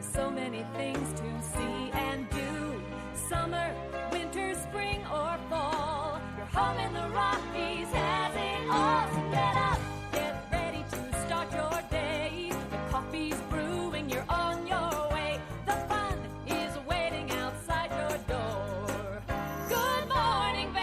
There's so many things to see and do. Summer, winter, spring, or fall. Your home in the Rockies has it all. So get up, get ready to start your day. The coffee's brewing, you're on your way. The fun is waiting outside your door. Good morning, Vail.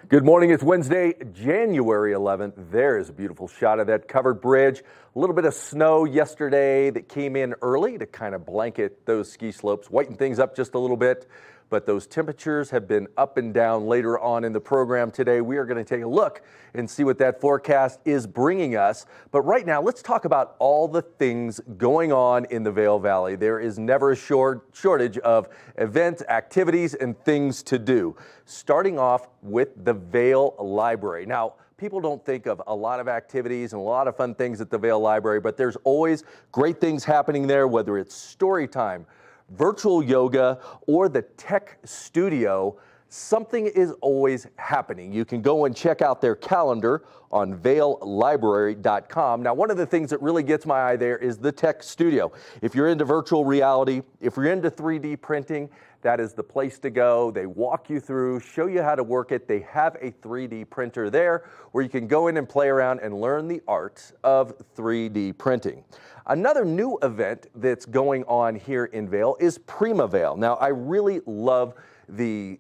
Good morning. It's Wednesday, January 11th. There is a beautiful shot of that covered bridge. A little bit of snow yesterday that came in early to kind of blanket those ski slopes, whiten things up just a little bit. But those temperatures have been up and down later on in the program today. We are going to take a look and see what that forecast is bringing us. But right now, let's talk about all the things going on in the Vail Valley. There is never a shortage of events, activities, and things to do. Starting off with the Vail Library. Now, people don't think of a lot of activities and a lot of fun things at the Vail Library, but there's always great things happening there, whether it's story time, virtual yoga, or the tech studio. Something is always happening. You can go and check out their calendar on vaillibrary.com. Now, one of the things that really gets my eye there is the tech studio. If you're into virtual reality, if you're into 3D printing, that is the place to go. They walk you through, show you how to work it. They have a 3D printer there where you can go in and play around and learn the art of 3D printing. Another new event that's going on here in Vail is Prima Vail. Now, I really love the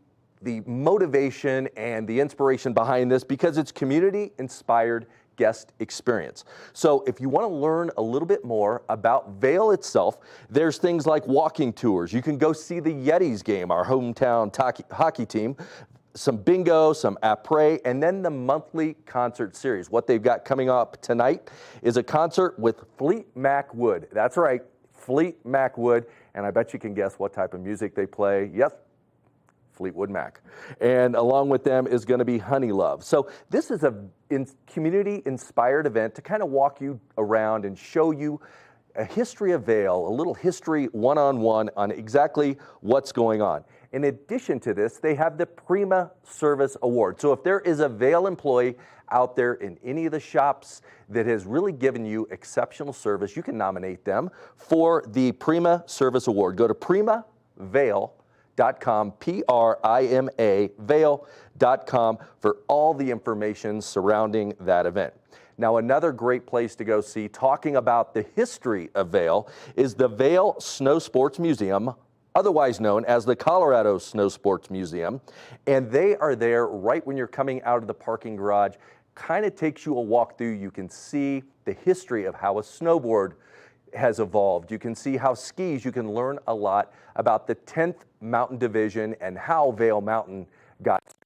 motivation and the inspiration behind this because it's community-inspired guest experience. So if you want to learn a little bit more about Vail itself, there's things like walking tours. You can go see the Yetis game, our hometown hockey team, some bingo, some après, and then the monthly concert series. What they've got coming up tonight is a concert with Fleet Mac Wood. That's right, Fleet Mac Wood, and I bet you can guess what type of music they play. Yes, Fleetwood Mac. And along with them is going to be Honey Love. So this is a community-inspired event to kind of walk you around and show you a history of Vail, a little history one-on-one on exactly what's going on. In addition to this, they have the Prima Service Award. So if there is a Vail employee out there in any of the shops that has really given you exceptional service, you can nominate them for the Prima Service Award. Go to primavail.com, Prima, Vail.com for all the information surrounding that event. Now, another great place to go see, talking about the history of Vail, is the Vail Snow Sports Museum, otherwise known as the Colorado Snow Sports Museum. And they are there right when you're coming out of the parking garage. Kind of takes you a walk through. You can see the history of how a snowboard has evolved. You can see how skis, you can learn a lot about the 10th Mountain Division and how Vail Mountain got started.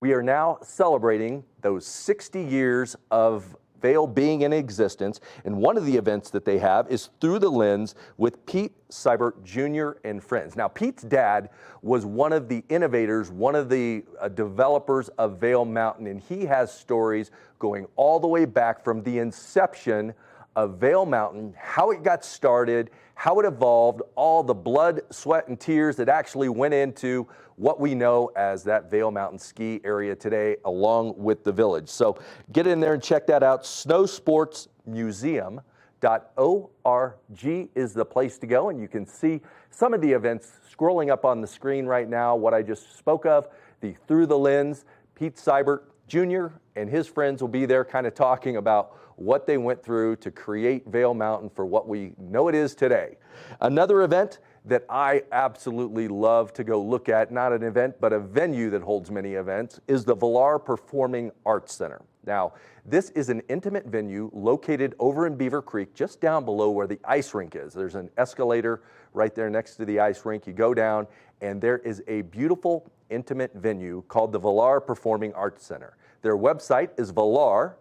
We are now celebrating those 60 years of Vail being in existence, and one of the events that they have is Through the Lens with Pete Seibert Jr. and friends. Now, Pete's dad was one of the innovators, one of the developers of Vail Mountain, and he has stories going all the way back from the inception of Vail Mountain, how it got started, how it evolved, all the blood, sweat, and tears that actually went into what we know as that Vail Mountain ski area today, along with the village. So get in there and check that out. snowsportsmuseum.org is the place to go, and you can see some of the events scrolling up on the screen right now, what I just spoke of, the Through the Lens. Pete Seibert Jr. and his friends will be there kind of talking about what they went through to create Vail Mountain for what we know it is today. Another event that I absolutely love to go look at, not an event, but a venue that holds many events, is the Vail Performing Arts Center. Now, this is an intimate venue located over in Beaver Creek, just down below where the ice rink is. There's an escalator right there next to the ice rink. You go down, and there is a beautiful, intimate venue called the Vail Performing Arts Center. Their website is vailpac.org,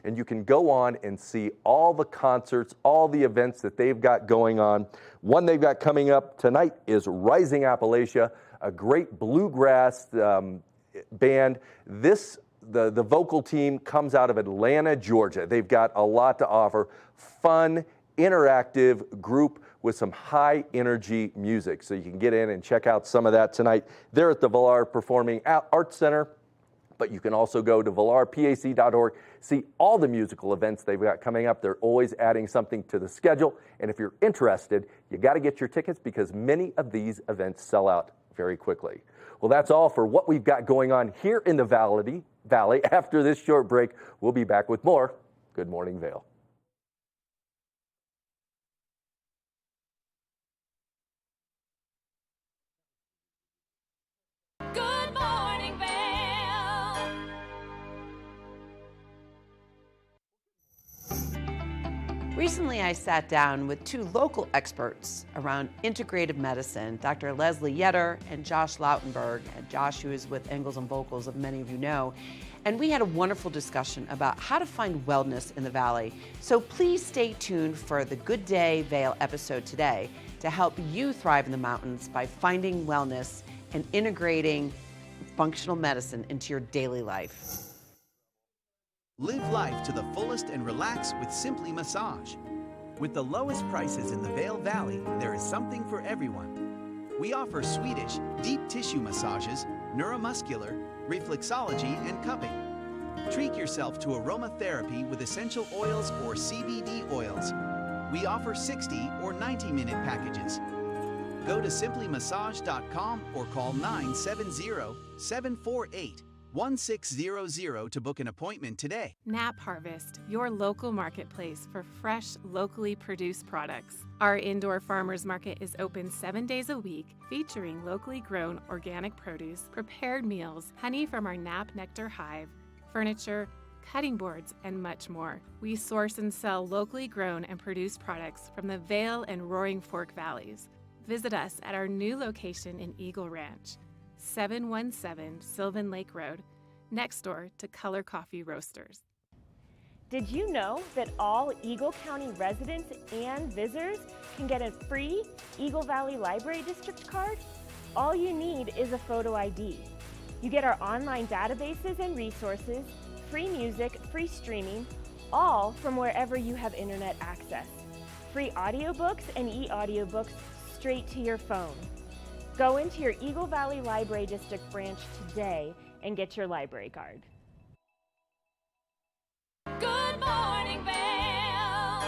and you can go on and see all the concerts, all the events that they've got going on. One they've got coming up tonight is Rising Appalachia, a great bluegrass band. The vocal team comes out of Atlanta, Georgia. They've got a lot to offer. Fun, interactive group with some high energy music. So you can get in and check out some of that tonight. They're at the Vail Performing Arts Center. but you can also go to velarpac.org, see all the musical events they've got coming up. They're always adding something to the schedule. And if you're interested, you got to get your tickets because many of these events sell out very quickly. Well, that's all for what we've got going on here in the Valley. After this short break, we'll be back with more Good Morning Vail. Good morning, Vail. Recently, I sat down with two local experts around integrative medicine, Dr. Leslie Yetter and Josh Lautenberg. And Josh, who is with Engels and Vocals, as many of you know. And we had a wonderful discussion about how to find wellness in the Valley. So please stay tuned for the Good Day Vail episode today to help you thrive in the mountains by finding wellness and integrating functional medicine into your daily life. Live life to the fullest and relax with Simply Massage. With the lowest prices in the Vail Valley, there is something for everyone. We offer Swedish, deep tissue massages, neuromuscular, reflexology, and cupping. Treat yourself to aromatherapy with essential oils or CBD oils. We offer 60 or 90-minute packages. Go to simplymassage.com or call 970-748-1600 to book an appointment today. Nap Harvest, your local marketplace for fresh, locally produced products. Our indoor farmers market is open 7 days a week, featuring locally grown organic produce, prepared meals, honey from our Nap Nectar hive, furniture, cutting boards, and much more. We source and sell locally grown and produced products from the Vail and Roaring Fork Valleys. Visit us at our new location in Eagle Ranch, 717 Sylvan Lake Road, next door to Color Coffee Roasters. Did you know that all Eagle County residents and visitors can get a free Eagle Valley Library District card? All you need is a photo ID. You get our online databases and resources, free music, free streaming, all from wherever you have internet access. Free audiobooks and e-audiobooks straight to your phone. Go into your Eagle Valley Library District branch today and get your library card. Good morning, Vail.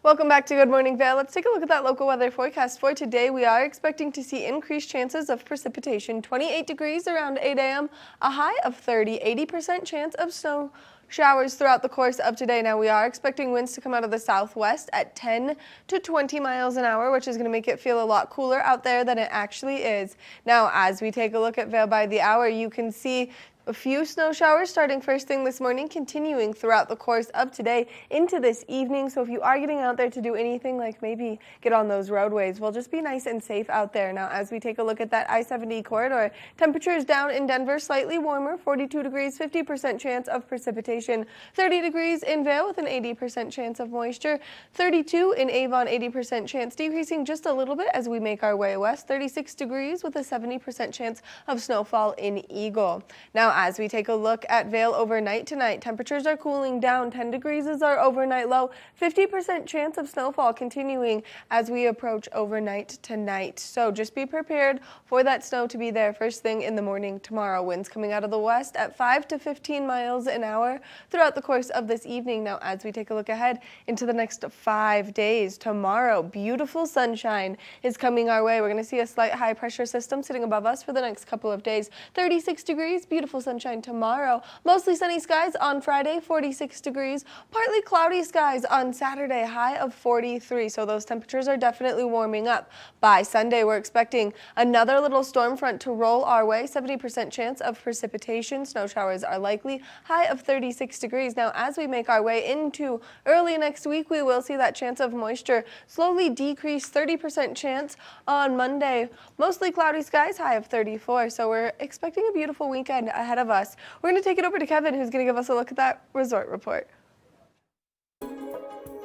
Welcome back to Good Morning Vail. Let's take a look at that local weather forecast for today. We are expecting to see increased chances of precipitation, 28 degrees around 8 a.m., a high of 30, 80% chance of snow showers throughout the course of today. Now we are expecting winds to come out of the southwest at 10 to 20 miles an hour, which is going to make it feel a lot cooler out there than it actually is. Now, as we take a look at Vail by the hour, you can see a few snow showers starting first thing this morning, continuing throughout the course of today into this evening. So if you are getting out there to do anything like maybe get on those roadways, well, just be nice and safe out there. Now, as we take a look at that I-70 corridor, temperatures down in Denver, slightly warmer, 42 degrees, 50% chance of precipitation, 30 degrees in Vail with an 80% chance of moisture, 32 in Avon, 80% chance, decreasing just a little bit as we make our way west, 36 degrees with a 70% chance of snowfall in Eagle. Now, as we take a look at Vail overnight tonight, temperatures are cooling down. 10 degrees is our overnight low. 50% chance of snowfall continuing as we approach overnight tonight. So just be prepared for that snow to be there first thing in the morning tomorrow. Winds coming out of the west at 5 to 15 miles an hour throughout the course of this evening. Now, as we take a look ahead into the next 5 days, tomorrow, beautiful sunshine is coming our way. We're going to see a slight high pressure system sitting above us for the next couple of days. 36 degrees, beautiful sunshine tomorrow. Mostly sunny skies on Friday, 46 degrees. Partly cloudy skies on Saturday, high of 43. So those temperatures are definitely warming up. By Sunday, we're expecting another little storm front to roll our way. 70% chance of precipitation. Snow showers are likely. High of 36 degrees. Now, as we make our way into early next week, we will see that chance of moisture slowly decrease. 30% chance on Monday. Mostly cloudy skies, high of 34. So we're expecting a beautiful weekend ahead of us. We're going to take it over to Kevin, who's going to give us a look at that resort report.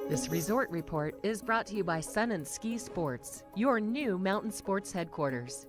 This resort report is brought to you by Sun and Ski Sports, your new mountain sports headquarters.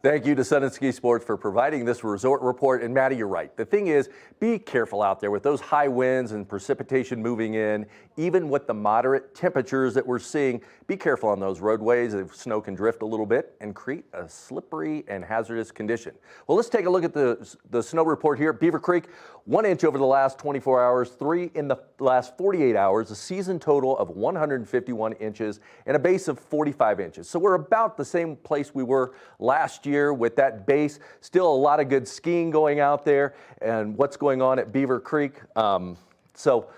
Thank you to Sun and Ski Sports for providing this resort report. And Maddie, you're right. The thing is, be careful out there with those high winds and precipitation moving in. Even with the moderate temperatures that we're seeing, be careful on those roadways. Snow can drift a little bit and create a slippery and hazardous condition. Well, let's take a look at the snow report here at Beaver Creek. 1 inch over the last 24 hours, 3 in the last 48 hours, a season total of 151 inches and a base of 45 inches. So we're about the same place we were last year with that base. Still a lot of good skiing going out there and what's going on at Beaver Creek. So,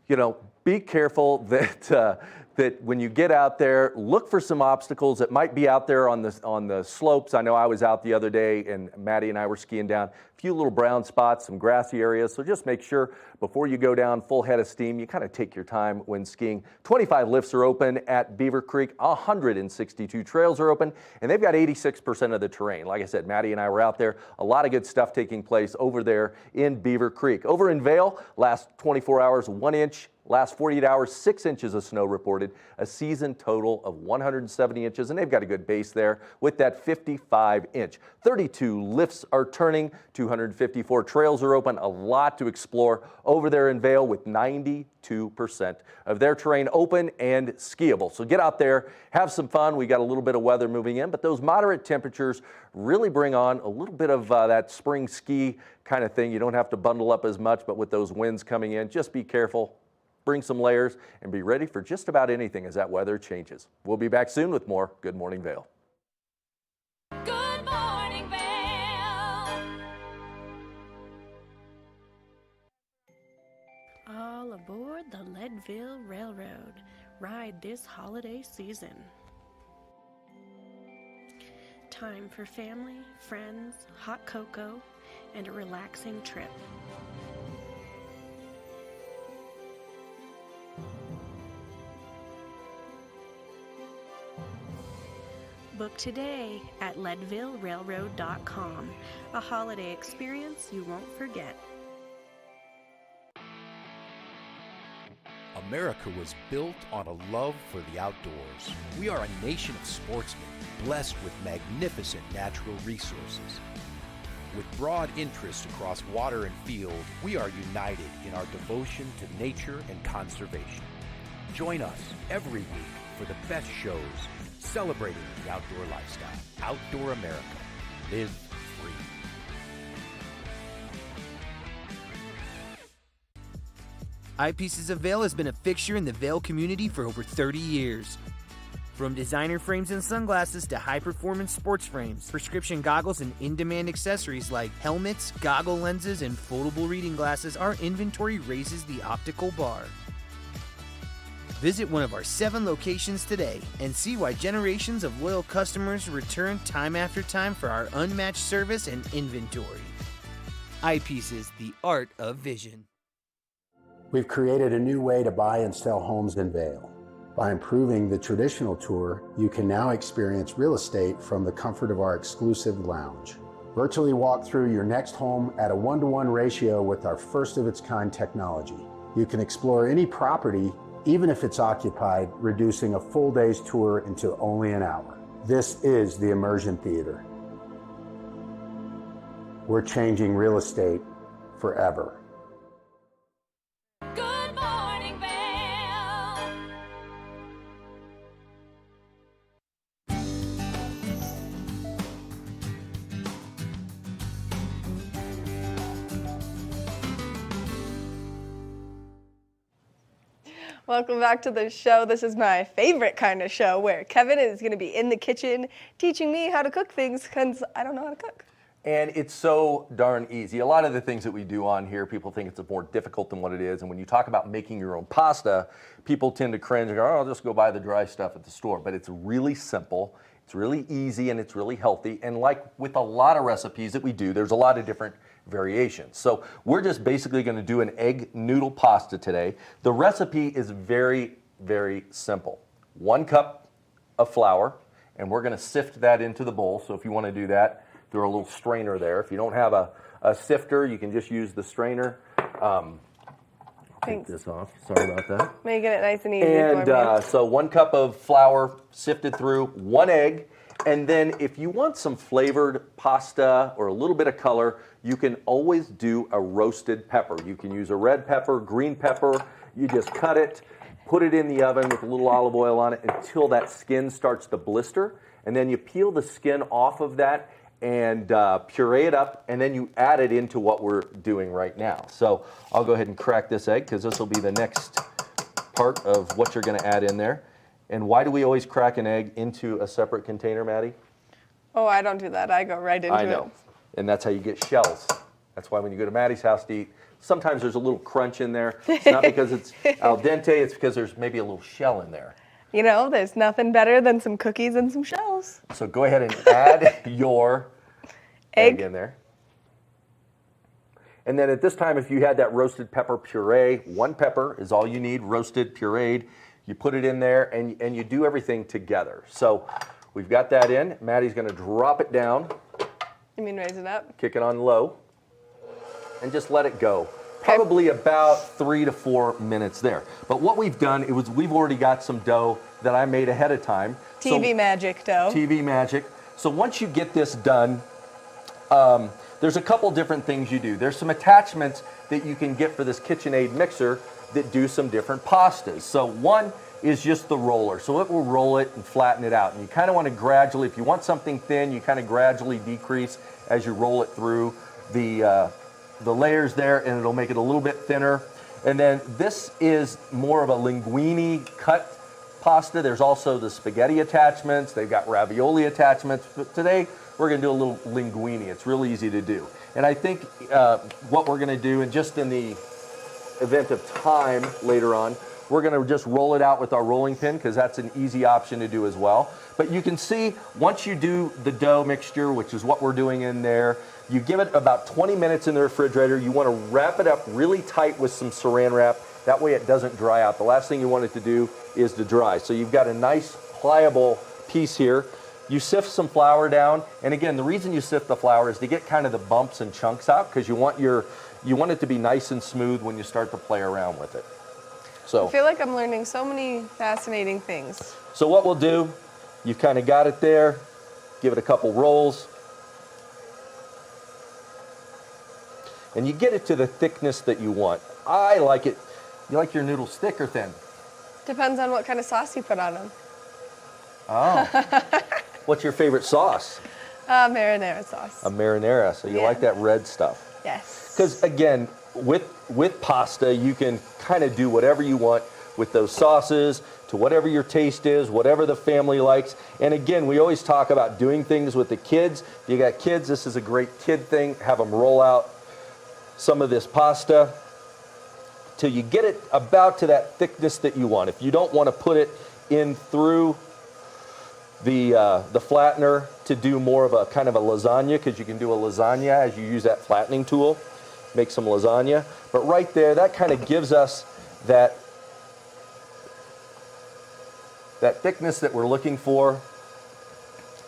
you know, be careful that that when you get out there, look for some obstacles that might be out there on the slopes. I know I was out the other day and Maddie and I were skiing down a few little brown spots, some grassy areas. So just make sure before you go down full head of steam, you kind of take your time when skiing. 25 lifts are open at Beaver Creek, 162 trails are open, and they've got 86% of the terrain. Like I said, Maddie and I were out there. A lot of good stuff taking place over there in Beaver Creek. Over in Vail, last 24 hours, 1 inch. Last 48 hours, 6 inches of snow reported, a season total of 170 inches, and they've got a good base there with that 55 inch. 32 lifts are turning, 254 trails are open, a lot to explore over there in Vail with 92% of their terrain open and skiable. So get out there, have some fun. We got a little bit of weather moving in, but those moderate temperatures really bring on a little bit of that spring ski kind of thing. You don't have to bundle up as much, but with those winds coming in, just be careful. Bring some layers and be ready for just about anything as that weather changes. We'll be back soon with more Good Morning Vail. Good morning, Vail. All aboard the Leadville Railroad. Ride this holiday season. Time for family, friends, hot cocoa, and a relaxing trip. Book today at leadvillerailroad.com. A holiday experience you won't forget. America was built on a love for the outdoors. We are a nation of sportsmen, blessed with magnificent natural resources. With broad interests across water and field, we are united in our devotion to nature and conservation. Join us every week for the best shows celebrating the outdoor lifestyle. Outdoor America. Live free. Eyepieces of Vail has been a fixture in the Vail community for over 30 years. From designer frames and sunglasses to high-performance sports frames, prescription goggles, and in-demand accessories like helmets, goggle lenses, and foldable reading glasses, our inventory raises the optical bar. Visit one of our 7 locations today and see why generations of loyal customers return time after time for our unmatched service and inventory. Eyepieces, the art of vision. We've created a new way to buy and sell homes in Vail. By improving the traditional tour, you can now experience real estate from the comfort of our exclusive lounge. Virtually walk through your next home at a 1-to-1 ratio with our first-of-its-kind technology. You can explore any property even if it's occupied, reducing a full day's tour into only an hour. This is the Immersion Theater. We're changing real estate forever. Good morning, Vail. Welcome back to the show. This is my favorite kind of show where Kevin is going to be in the kitchen teaching me how to cook things because I don't know how to cook. And it's so darn easy. A lot of the things that we do on here, people think it's more difficult than what it is. And when you talk about making your own pasta, people tend to cringe and go, oh, I'll just go buy the dry stuff at the store. But it's really simple, it's really easy, and it's really healthy. And like with a lot of recipes that we do, there's a lot of different variations. So we're just basically going to do an egg noodle pasta today. The recipe is very, very simple. 1 cup of flour, and we're going to sift that into the bowl. So if you want to do that, through a little strainer there. If you don't have a sifter, you can just use the strainer. Take this off. Sorry about that. Making it nice and easy and for me. So 1 cup of flour sifted through, 1 egg, And then if you want some flavored pasta or a little bit of color, you can always do a roasted pepper. You can use a red pepper, green pepper. You just cut it, put it in the oven with a little olive oil on it until that skin starts to blister. And then you peel the skin off of that and puree it up, and then you add it into what we're doing right now. So I'll go ahead and crack this egg because this will be the next part of what you're going to add in there. And why do we always crack an egg into a separate container, Maddie? Oh, I don't do that. I go right into it. I know. And that's how you get shells. That's why when you go to Maddie's house to eat, sometimes there's a little crunch in there. It's not because it's al dente, it's because there's maybe a little shell in there. You know, there's nothing better than some cookies and some shells. So go ahead and add your egg in there. And then at this time, if you had that roasted pepper puree, 1 pepper is all you need, roasted, pureed. You put it in there and you do everything together. So we've got that in. Maddie's going to drop it down. You mean raise it up? Kick it on low and just let it go. Probably about 3 to 4 minutes there. But what we've done is we've already got some dough that I made ahead of time. TV magic dough. TV magic. So once you get this done, there's a couple different things you do. There's some attachments that you can get for this KitchenAid mixer that do some different pastas. So one is just the roller. So it will roll it and flatten it out. And you kind of want to gradually, if you want something thin, you kind of gradually decrease as you roll it through the layers there, and it'll make it a little bit thinner. And then this is more of a linguine cut pasta. There's also the spaghetti attachments. They've got ravioli attachments. But today we're going to do a little linguine. It's really easy to do. And I think what we're going to do, and just in the event of time later on, we're going to just roll it out with our rolling pin because that's an easy option to do as well. But you can see once you do the dough mixture, which is what we're doing in there, you give it about 20 minutes in the refrigerator. You want to wrap it up really tight with some saran wrap. That way it doesn't dry out. The last thing you want it to do is to dry. So you've got a nice pliable piece here. You sift some flour down. And again, the reason you sift the flour is to get kind of the bumps and chunks out because you want it to be nice and smooth when you start to play around with it. So I feel like I'm learning so many fascinating things. So what we'll do, you've kind of got it there. Give it a couple rolls. And you get it to the thickness that you want. I like it. You like your noodles thick or thin? Depends on what kind of sauce you put on them. Oh. What's your favorite sauce? Marinara sauce. A marinara. So you like that red stuff. Yes. Because again, with pasta, you can kind of do whatever you want with those sauces to whatever your taste is, whatever the family likes. And again, we always talk about doing things with the kids. If you got kids, this is a great kid thing. Have them roll out some of this pasta till you get it about to that thickness that you want. If you don't want to put it in through the flattener to do more of a kind of a lasagna, because you can do a lasagna as you use that flattening tool, make some lasagna. But right there, that kind of gives us that thickness that we're looking for.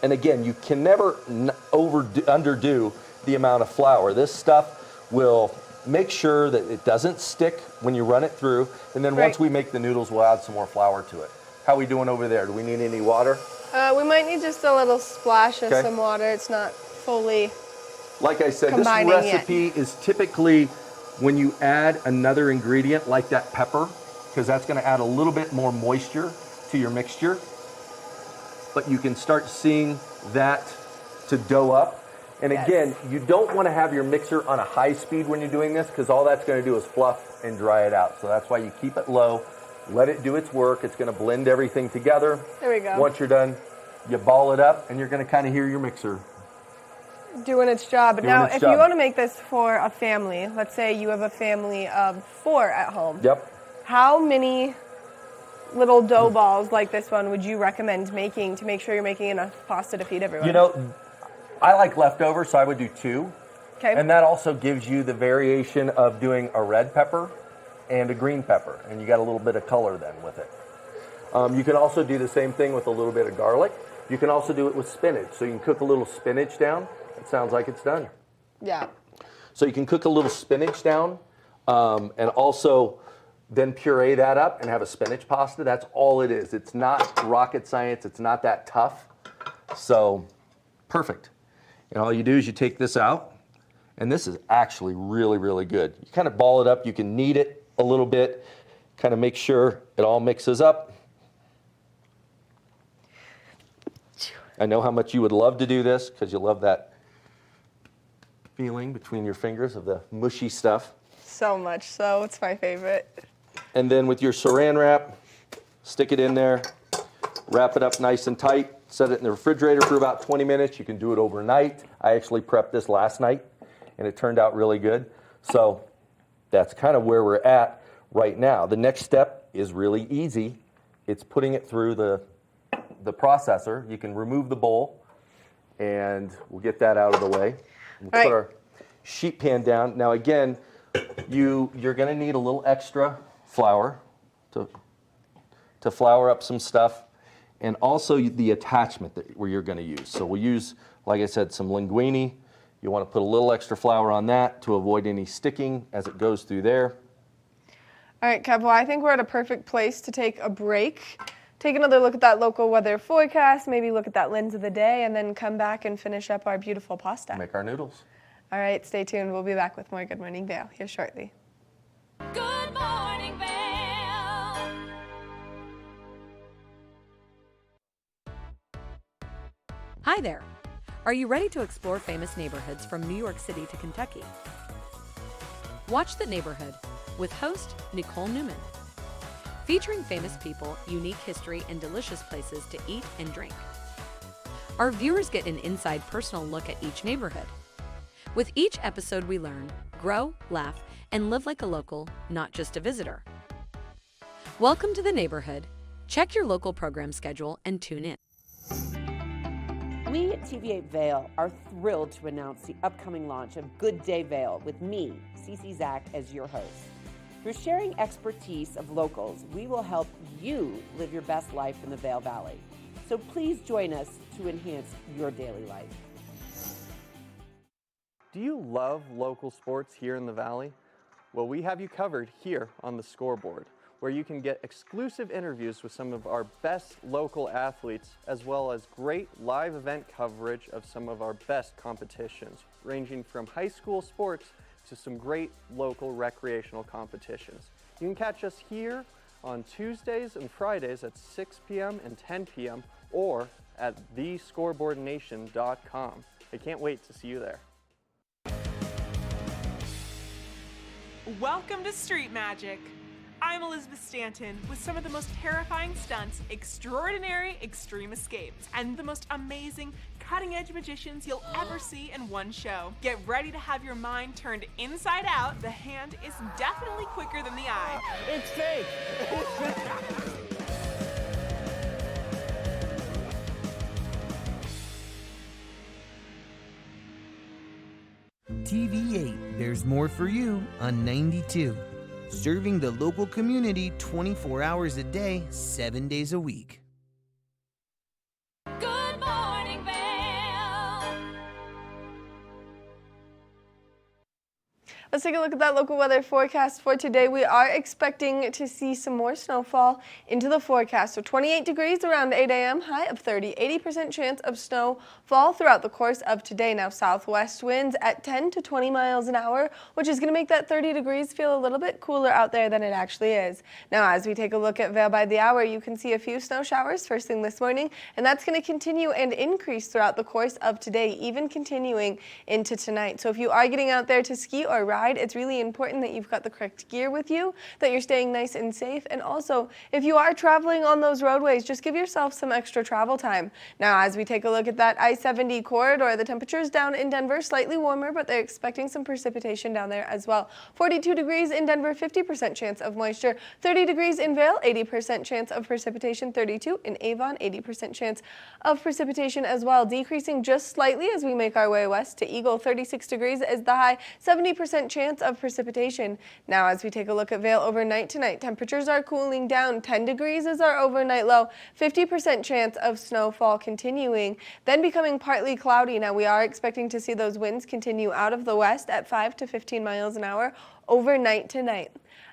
And again, you can never underdo the amount of flour. This stuff will make sure that it doesn't stick when you run it through. And then once we make the noodles, we'll add some more flour to it. How are we doing over there? Do we need any water? We might need just a little splash of some water. It's not fully like I said, this recipe is typically when you add another ingredient like that pepper, because that's going to add a little bit more moisture to your mixture. But you can start seeing that to dough up. And again, you don't want to have your mixer on a high speed when you're doing this because all that's going to do is fluff and dry it out. So that's why you keep it low, let it do its work. It's going to blend everything together. There we go. Once you're done, you ball it up and you're going to kind of hear your mixer doing its job. Now, if you want to make this for a family, let's say you have a family of 4 at home. Yep. How many little dough balls like this one would you recommend making to make sure you're making enough pasta to feed everyone? You know, I like leftovers, so I would do 2. Okay. And that also gives you the variation of doing a red pepper and a green pepper. And you got a little bit of color then with it. You can also do the same thing with a little bit of garlic. You can also do it with spinach. So you can cook a little spinach down. It sounds like it's done. Yeah. So you can cook a little spinach down and also then puree that up and have a spinach pasta. That's all it is. It's not rocket science. It's not that tough. So, perfect. And all you do is you take this out, and this is actually really, really good. You kind of ball it up, you can knead it a little bit, kind of make sure it all mixes up. I know how much you would love to do this because you love that feeling between your fingers of the mushy stuff. So much so, it's my favorite. And then with your saran wrap, stick it in there, wrap it up nice and tight, set it in the refrigerator for about 20 minutes. You can do it overnight. I actually prepped this last night, and it turned out really good. So that's kind of where we're at right now. The next step is really easy. It's putting it through the processor. You can remove the bowl, and we'll get that out of the way. We'll put our sheet pan down. Now again, you're going to need a little extra flour to flour up some stuff, and also the attachment that you're going to use. So we'll use, like I said, some linguine. You want to put a little extra flour on that to avoid any sticking as it goes through there. All right, Kev, well, I think we're at a perfect place to take a break. Take another look at that local weather forecast, maybe look at that lens of the day, and then come back and finish up our beautiful pasta. Make our noodles. All right, stay tuned. We'll be back with more Good Morning Vail here shortly. Good morning, Vail. Hi there. Are you ready to explore famous neighborhoods from New York City to Kentucky? Watch The Neighborhood with host Nicole Newman. Featuring famous people, unique history, and delicious places to eat and drink. Our viewers get an inside personal look at each neighborhood. With each episode we learn, grow, laugh, and live like a local, not just a visitor. Welcome to The Neighborhood. Check your local program schedule and tune in. We at TV8 Vail are thrilled to announce the upcoming launch of Good Day Vail with me, Cece Zach, as your host. Through sharing expertise of locals, we will help you live your best life in the Vail Valley. So please join us to enhance your daily life. Do you love local sports here in the Valley? Well, we have you covered here on the Scoreboard, where you can get exclusive interviews with some of our best local athletes, as well as great live event coverage of some of our best competitions, ranging from high school sports to some great local recreational competitions. You can catch us here on Tuesdays and Fridays at 6 p.m. and 10 p.m. or at thescoreboardnation.com. I can't wait to see you there. Welcome to Street Magic. I'm Elizabeth Stanton with some of the most terrifying stunts, extraordinary extreme escapes, and the most amazing cutting-edge magicians you'll ever see in one show. Get ready to have your mind turned inside out. The hand is definitely quicker than the eye. It's fake! TV8, there's more for you on 92. Serving the local community 24 hours a day, 7 days a week. Good morning, Vail. Let's take a look at that local weather forecast for today. We are expecting to see some more snowfall into the forecast. So 28 degrees around 8 a.m., high of 30, 80% chance of snowfall throughout the course of today. Now southwest winds at 10 to 20 miles an hour, which is going to make that 30 degrees feel a little bit cooler out there than it actually is. Now as we take a look at Vail by the hour, you can see a few snow showers first thing this morning, and that's going to continue and increase throughout the course of today, even continuing into tonight. So if you are getting out there to ski or ride, it's really important that you've got the correct gear with you, that you're staying nice and safe, and also if you are traveling on those roadways, just give yourself some extra travel time. Now as we take a look at that I-70 corridor, the temperatures down in Denver slightly warmer, but they're expecting some precipitation down there as well. 42 degrees in Denver, 50% chance of moisture, 30 degrees in Vail, 80% chance of precipitation, 32 in Avon, 80% chance of precipitation as well, decreasing just slightly as we make our way west to Eagle. 36 degrees is the high, 70% chance of precipitation. Now as we take a look at Vail overnight tonight, temperatures are cooling down. 10 degrees is our overnight low, 50% chance of snowfall continuing, then becoming partly cloudy. Now we are expecting to see those winds continue out of the west at 5 to 15 miles an hour overnight tonight.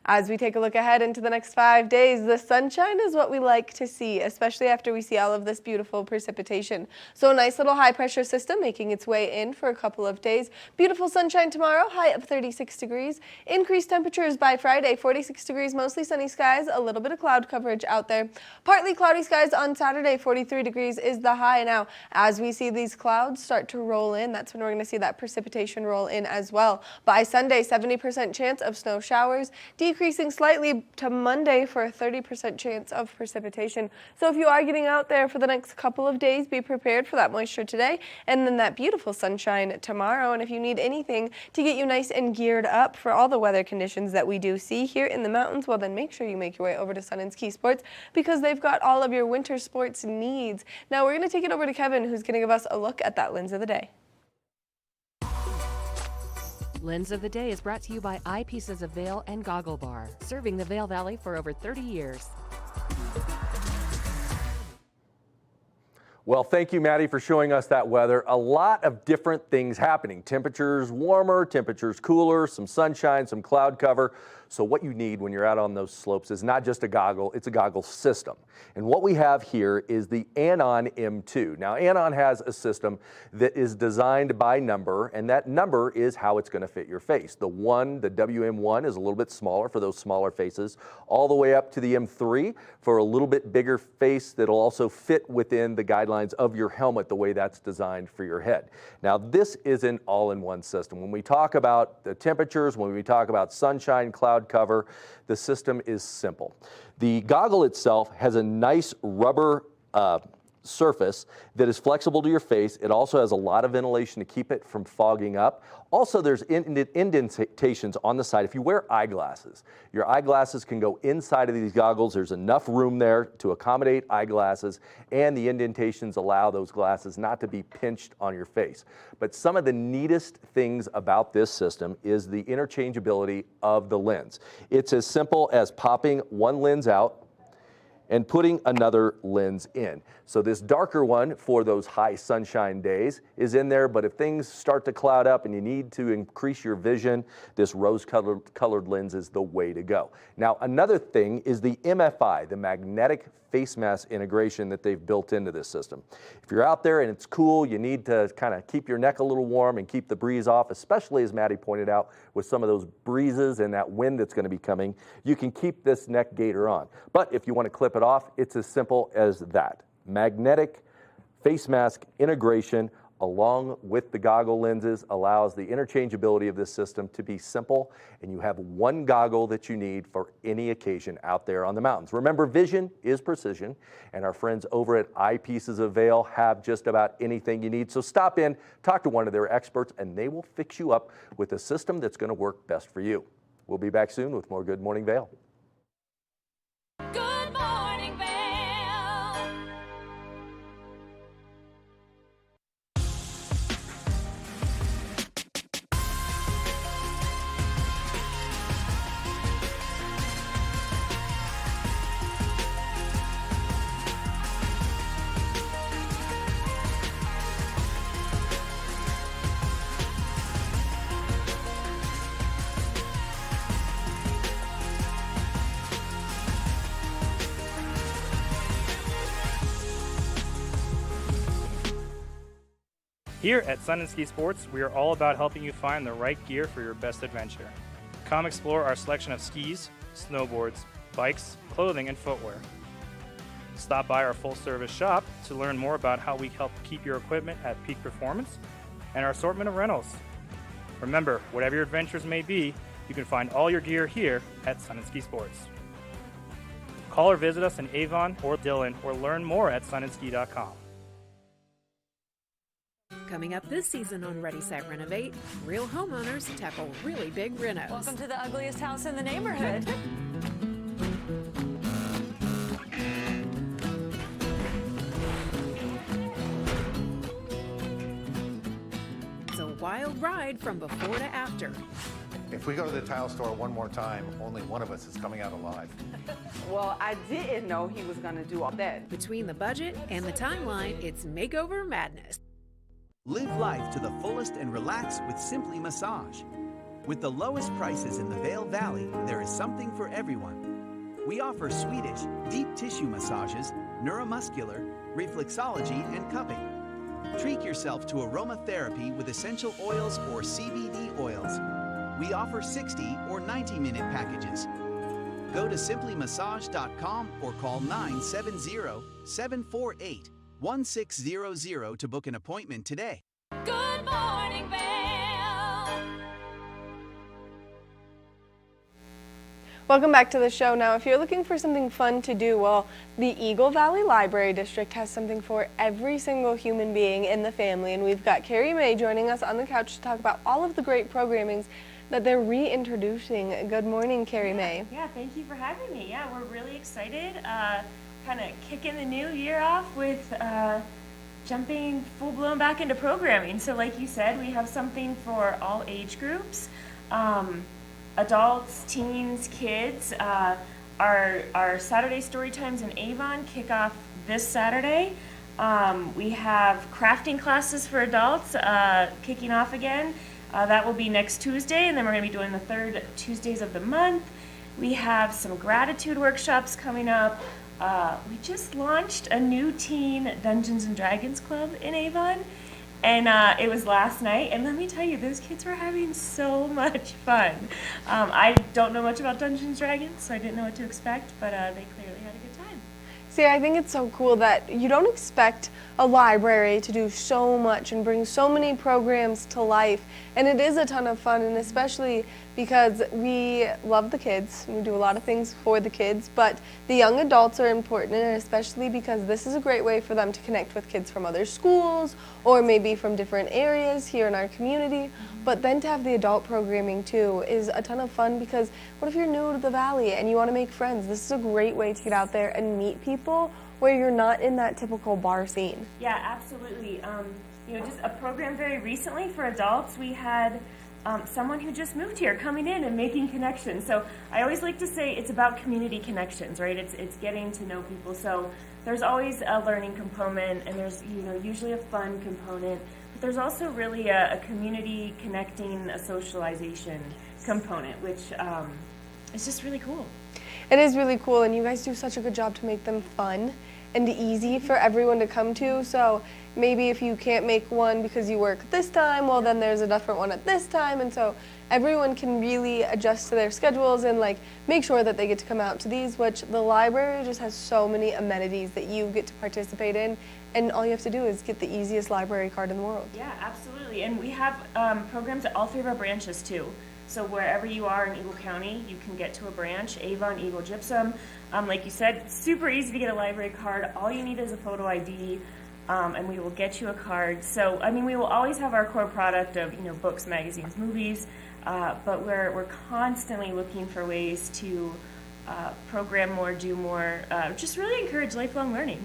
As we take a look ahead into the next 5 days, the sunshine is what we like to see, especially after we see all of this beautiful precipitation. So a nice little high pressure system making its way in for a couple of days. Beautiful sunshine tomorrow, high of 36 degrees. Increased temperatures by Friday, 46 degrees, mostly sunny skies, a little bit of cloud coverage out there. Partly cloudy skies on Saturday, 43 degrees is the high. Now, as we see these clouds start to roll in, that's when we're going to see that precipitation roll in as well. By Sunday, 70% chance of snow showers, decreasing slightly to Monday for a 30% chance of precipitation. So if you are getting out there for the next couple of days, be prepared for that moisture today and then that beautiful sunshine tomorrow. And if you need anything to get you nice and geared up for all the weather conditions that we do see here in the mountains, well then make sure you make your way over to Sun and Ski Sports because they've got all of your winter sports needs. Now we're going to take it over to Kevin, who's going to give us a look at that lens of the day. Lens of the Day is brought to you by Eyepieces of Vail and Goggle Bar, serving the Vail Valley for over 30 years. Well, thank you, Maddie, for showing us that weather. A lot of different things happening. Temperatures warmer, temperatures cooler, some sunshine, some cloud cover. So what you need when you're out on those slopes is not just a goggle, it's a goggle system. And what we have here is the Anon M2. Now, Anon has a system that is designed by number, and that number is how it's going to fit your face. The WM1 is a little bit smaller for those smaller faces, all the way up to the M3 for a little bit bigger face that'll also fit within the guidelines of your helmet the way that's designed for your head. Now, this is an all-in-one system. When we talk about the temperatures, when we talk about sunshine, cloud cover, the system is simple. The goggle itself has a nice rubber surface that is flexible to your face. It also has a lot of ventilation to keep it from fogging up. Also, there's indentations on the side. If you wear eyeglasses, your eyeglasses can go inside of these goggles. There's enough room there to accommodate eyeglasses, and the indentations allow those glasses not to be pinched on your face. But some of the neatest things about this system is the interchangeability of the lens. It's as simple as popping one lens out and putting another lens in. So this darker one for those high sunshine days is in there, but if things start to cloud up and you need to increase your vision, this rose-colored lens is the way to go. Now, another thing is the MFI, the magnetic face mask integration that they've built into this system. If you're out there and it's cool, you need to kind of keep your neck a little warm and keep the breeze off, especially as Maddie pointed out with some of those breezes and that wind that's going to be coming, you can keep this neck gaiter on. But if you want to clip it off, it's as simple as that. Magnetic face mask integration along with the goggle lenses allows the interchangeability of this system to be simple, and you have one goggle that you need for any occasion out there on the mountains. Remember, vision is precision, and our friends over at Eyepieces of Vail have just about anything you need. So stop in, talk to one of their experts, and they will fix you up with a system that's going to work best for you. We'll be back soon with more Good Morning Vail. Good morning, Vail. Here at Sun and Ski Sports, we are all about helping you find the right gear for your best adventure. Come explore our selection of skis, snowboards, bikes, clothing, and footwear. Stop by our full-service shop to learn more about how we help keep your equipment at peak performance and our assortment of rentals. Remember, whatever your adventures may be, you can find all your gear here at Sun and Ski Sports. Call or visit us in Avon or Dillon or learn more at sunandski.com. Coming up this season on Ready, Set, Renovate, real homeowners tackle really big renos. Welcome to the ugliest house in the neighborhood. It's a wild ride from before to after. If we go to the tile store one more time, only one of us is coming out alive. Well, I didn't know he was going to do all that. Between the budget and the timeline, it's makeover madness. Live life to the fullest and relax with Simply Massage. With the lowest prices in the Vail Valley, there is something for everyone. We offer Swedish, deep tissue massages, neuromuscular, reflexology, and cupping. Treat yourself to aromatherapy with essential oils or CBD oils. We offer 60 or 90-minute packages. Go to simplymassage.com or call 970-748-1600 to book an appointment today. Good morning, Vail. Welcome back to the show. Now, if you're looking for something fun to do, well, the Eagle Valley Library District has something for every single human being in the family, and we've got Carrie Mae joining us on the couch to talk about all of the great programmings that they're reintroducing. Good morning, Carrie Mae. Yeah, thank you for having me. Yeah, we're really excited. Kind of kicking the new year off with jumping full-blown back into programming. So like you said, we have something for all age groups. Adults, teens, kids. Our Saturday story times in Avon kick off this Saturday. We have crafting classes for adults kicking off again. That will be next Tuesday, and then we're going to be doing the third Tuesdays of the month. We have some gratitude workshops coming up. We just launched a new teen Dungeons and Dragons club in Avon. And it was last night, and let me tell you, those kids were having so much fun. I don't know much about Dungeons and Dragons, so I didn't know what to expect, but they clearly had a good time. See, I think it's so cool that you don't expect a library to do so much and bring so many programs to life, and it is a ton of fun, and especially because we love the kids, and we do a lot of things for the kids, but the young adults are important, and especially because this is a great way for them to connect with kids from other schools or maybe from different areas here in our community. But then to have the adult programming too is a ton of fun, because what if you're new to the Valley and you want to make friends? This is a great way to get out there and meet people where you're not in that typical bar scene. Yeah, absolutely. Just a program very recently for adults, we had someone who just moved here coming in and making connections. So I always like to say it's about community connections, right? It's getting to know people. So there's always a learning component, and there's usually a fun component, but there's also really a community connecting, a socialization component, which is just really cool. It is really cool, and you guys do such a good job to make them fun and easy for everyone to come to. So maybe if you can't make one because you work this time, well, then there's a different one at this time, and so everyone can really adjust to their schedules and make sure that they get to come out to these, which the library just has so many amenities that you get to participate in, and all you have to do is get the easiest library card in the world. Yeah, absolutely. And we have programs at all three of our branches too. So wherever you are in Eagle County, you can get to a branch. Avon, Eagle Gypsum. Like you said, super easy to get a library card. All you need is a photo ID, and we will get you a card. So, we will always have our core product of, books, magazines, movies, but we're constantly looking for ways to program more, do more, just really encourage lifelong learning.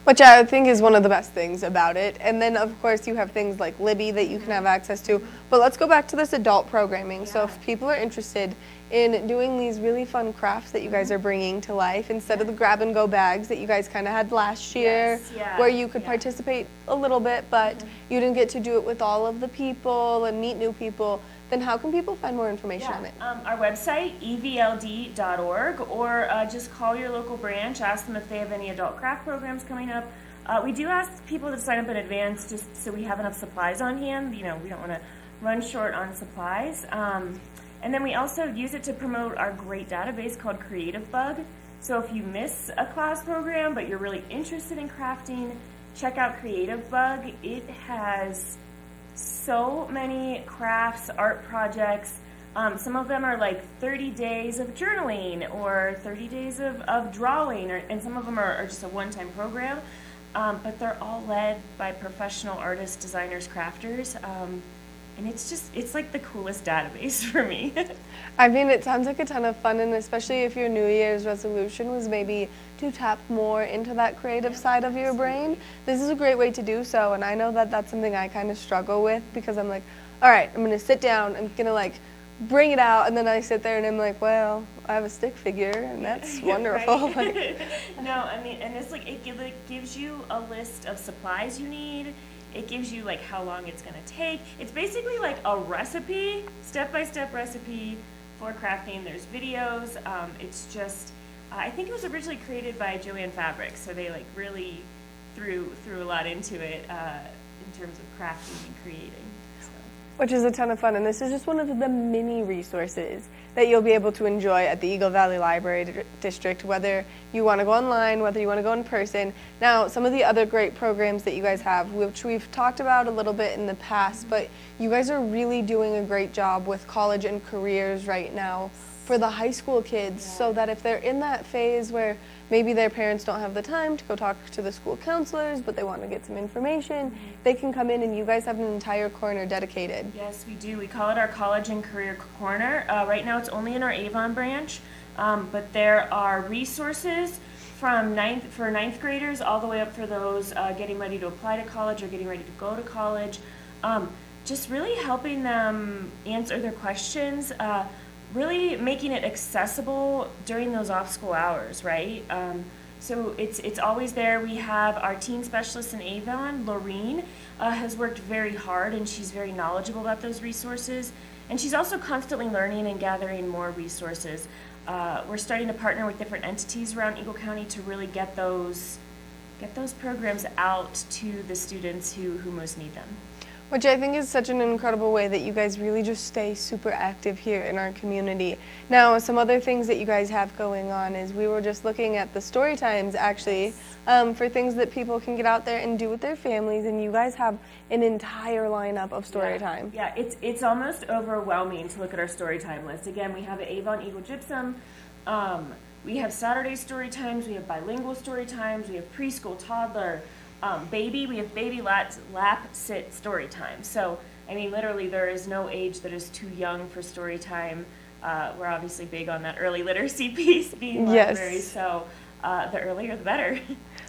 Which I think is one of the best things about it. And then, of course, you have things like Libby that you can have access to. But let's go back to this adult programming. So if people are interested in doing these really fun crafts that you guys are bringing to life, instead of the grab-and-go bags that you guys kind of had last year, where you could participate a little bit, but you didn't get to do it with all of the people and meet new people, then how can people find more information on it? Our website, evld.org, or just call your local branch, ask them if they have any adult craft programs coming up. We do ask people to sign up in advance just so we have enough supplies on hand. We don't want to run short on supplies. And then we also use it to promote our great database called Creative Bug. So if you miss a class program but you're really interested in crafting, check out Creative Bug. It has so many crafts, art projects. Some of them are like 30 days of journaling or 30 days of drawing, and some of them are just a one-time program. But they're all led by professional artists, designers, crafters. And it's like the coolest database for me. It sounds like a ton of fun, and especially if your New Year's resolution was maybe to tap more into that creative side of your brain, this is a great way to do so. And I know that that's something I kind of struggle with, because I'm like, all right, I'm gonna sit down, I'm gonna bring it out, and then I sit there and I'm like, well, I have a stick figure, and that's wonderful. No, and it's it gives you a list of supplies you need. It gives you like how long it's gonna take. It's basically like a recipe, step-by-step recipe for crafting. There's videos. It's just, I think it was originally created by Joanne Fabrics, so they like really threw a lot into it in terms of crafting and creating. Which is a ton of fun, and this is just one of the many resources that you'll be able to enjoy at the Eagle Valley Library District, whether you want to go online, whether you want to go in person. Now, some of the other great programs that you guys have, which we've talked about a little bit in the past, but you guys are really doing a great job with college and careers right now for the high school kids, so that if they're in that phase where maybe their parents don't have the time to go talk to the school counselors, but they want to get some information, they can come in and you guys have an entire corner dedicated. Yes, we do. We call it our College and Career Corner. Right now it's only in our Avon branch, but there are resources from ninth graders all the way up for those getting ready to apply to college or getting ready to go to college. Just really helping them answer their questions, really making it accessible during those off-school hours, right? So it's always there. We have our teen specialist in Avon, Laureen, has worked very hard, and she's very knowledgeable about those resources. And she's also constantly learning and gathering more resources. We're starting to partner with different entities around Eagle County to really get those programs out to the students who most need them. Which I think is such an incredible way that you guys really just stay super active here in our community. Now, some other things that you guys have going on is we were just looking at the story times actually, for things that people can get out there and do with their families, and you guys have an entire lineup of story time. Yeah, it's almost overwhelming to look at our story time list. Again, we have Avon Eagle Gypsum, we have Saturday story times, we have bilingual story times, we have preschool, toddler, we have baby lap sit story time. So, I mean, literally there is no age that is too young for story time. We're obviously big on that early literacy piece being library, so the earlier the better.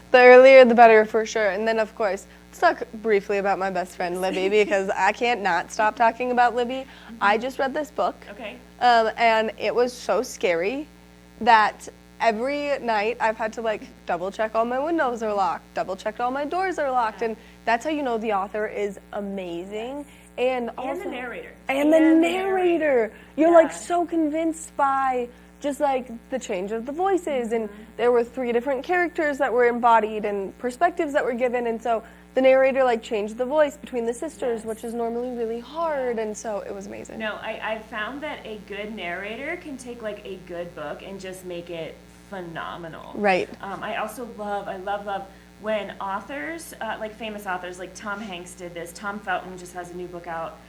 The earlier the better for sure. And then of course, let's talk briefly about my best friend Libby, because I can't not stop talking about Libby. I just read this book, and it was so scary that every night I've had to like double check all my windows are locked, double check all my doors are locked, and that's how you know the author is amazing. And also the narrator. And the narrator. You're like so convinced by just like the change of the voices, and there were 3 different characters that were embodied and perspectives that were given, and so the narrator like changed the voice between the sisters, which is normally really hard, and so it was amazing. No, I've found that a good narrator can take like a good book and just make it phenomenal. Right. I also love when authors, like famous authors, like Tom Hanks did this. Tom Felton just has a new book out.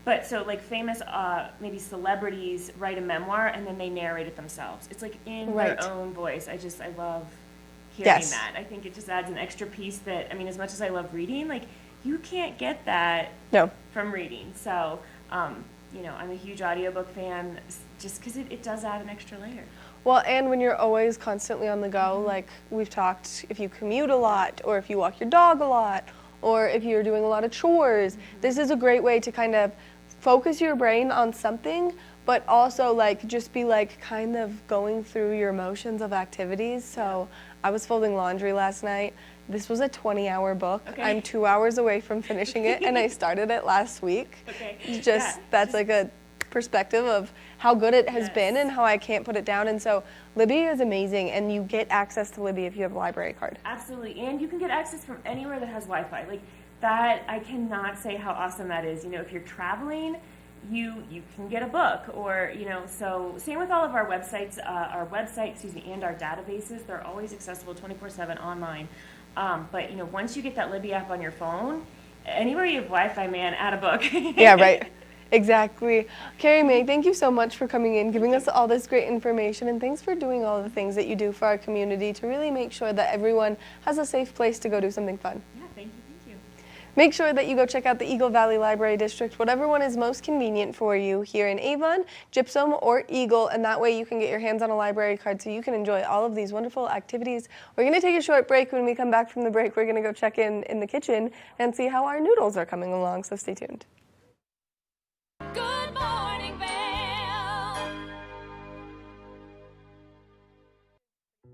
But so like famous, maybe celebrities write a memoir and then they narrate it themselves. It's like in their own voice. I love hearing that. I think it just adds an extra piece that, I mean, as much as I love reading, like you can't get that from reading. So, you know, I'm a huge audiobook fan just because it does add an extra layer. Well, and when you're always constantly on the go, like we've talked, if you commute a lot, or if you walk your dog a lot, or if you're doing a lot of chores, this is a great way to kind of focus your brain on something, but also like just be like kind of going through your motions of activities. So I was folding laundry last night. This was a 20-hour book. I'm 2 hours away from finishing it, and I started it last week. That's like a perspective of how good it has been and how I can't put it down. And so Libby is amazing, and you get access to Libby if you have a library card. Absolutely, and you can get access from anywhere that has Wi-Fi. Like that, I cannot say how awesome that is. You know, if you're traveling, you can get a book, or, you know, so same with all of our websites, and our databases. They're always accessible 24/7 online. But, you know, once you get that Libby app on your phone, anywhere you have Wi-Fi, man, add a book. Yeah, right. Exactly. Carrie Mae, thank you so much for coming in, giving us all this great information, and thanks for doing all the things that you do for our community to really make sure that everyone has a safe place to go do something fun. Yeah, thank you. Make sure that you go check out the Eagle Valley Library District, whatever one is most convenient for you here in Avon, Gypsum, or Eagle, and that way you can get your hands on a library card so you can enjoy all of these wonderful activities. We're going to take a short break. When we come back from the break, we're going to go check in the kitchen and see how our noodles are coming along, so stay tuned. Good morning, Vail.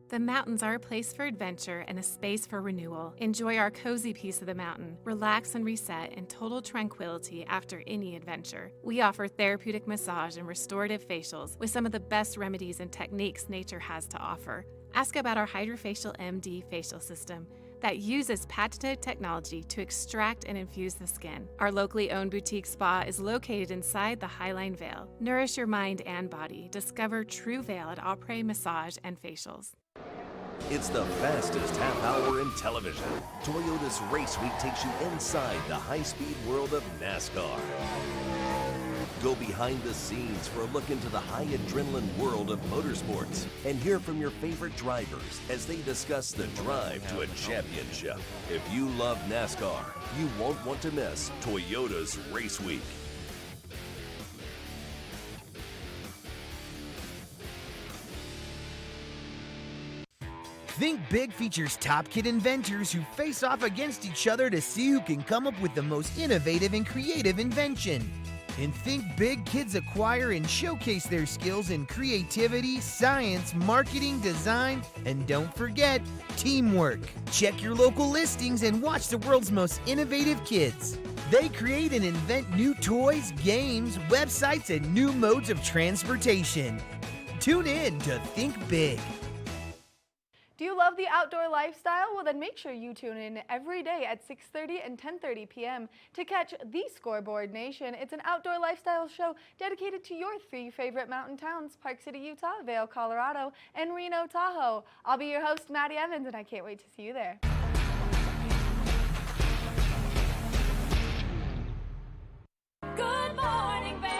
The mountains are a place for adventure and a space for renewal. Enjoy our cozy piece of the mountain. Relax and reset in total tranquility after any adventure. We offer therapeutic massage and restorative facials with some of the best remedies and techniques nature has to offer. Ask about our Hydrofacial MD facial system that uses patented technology to extract and infuse the skin. Our locally owned boutique spa is located inside the Highline Vail. Nourish your mind and body. Discover true Vail at Après Massage and Facials. It's the fastest half hour in television. Toyota's Race Week takes you inside the high-speed world of NASCAR. Go behind the scenes for a look into the high adrenaline world of motorsports and hear from your favorite drivers as they discuss the drive to a championship. If you love NASCAR, you won't want to miss Toyota's Race Week. Think Big features top kid inventors who face off against each other to see who can come up with the most innovative and creative invention. And Think Big, kids acquire and showcase their skills in creativity, science, marketing, design, and don't forget, teamwork. Check your local listings and watch the world's most innovative kids. They create and invent new toys, games, websites, and new modes of transportation. Tune in to Think Big. Do you love the outdoor lifestyle? Well, then make sure you tune in every day at 6:30 and 10:30 p.m. to catch The Scoreboard Nation. It's an outdoor lifestyle show dedicated to your 3 favorite mountain towns: Park City, Utah, Vail, Colorado, and Reno, Tahoe. I'll be your host, Maddie Evans, and I can't wait to see you there. Good morning, Vail.